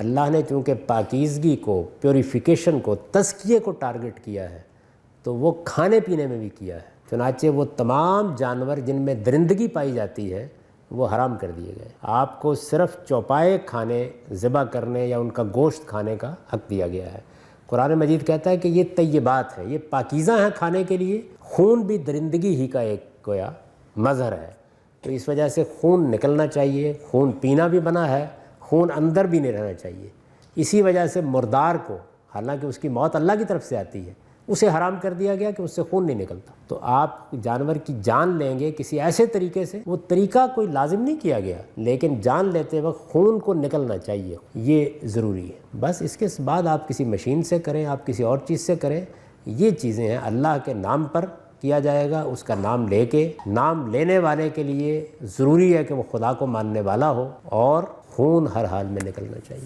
अल्लाह ने चूँकि पाकीज़गी को, प्योरीफिकेशन को, तज़किये को टारगेट किया है तो वो खाने पीने में भी किया है। चुनांचे वो तमाम जानवर जिनमें दरिंदगी पाई जाती है वो हराम कर दिए गए। आपको सिर्फ़ चौपाए खाने, ज़िबा करने या उनका गोश्त खाने का हक़ दिया गया है। कुरान मजीद कहता है कि ये तय्यबात है, ये पाकीज़ा हैं खाने के लिए। खून भी दरिंदगी ही का एक गोया मज़हर है, तो इस वजह से खून निकलना चाहिए। खून पीना भी बना है, खून अंदर भी नहीं रहना चाहिए। इसी वजह से मुर्दार को, हालांकि उसकी मौत अल्लाह की तरफ से आती है, उसे हराम कर दिया गया कि उससे खून नहीं निकलता। तो आप जानवर की जान लेंगे किसी ऐसे तरीके से, वो तरीका कोई लाजिम नहीं किया गया, लेकिन जान लेते वक्त खून को निकलना चाहिए, ये ज़रूरी है। बस इसके बाद आप किसी मशीन से करें, आप किसी और चीज़ से करें, ये चीज़ें हैं अल्लाह के नाम पर किया जाएगा। उसका नाम लेके, नाम लेने वाले के लिए ज़रूरी है कि वो खुदा को मानने वाला हो और खून हर हाल में निकलना चाहिए।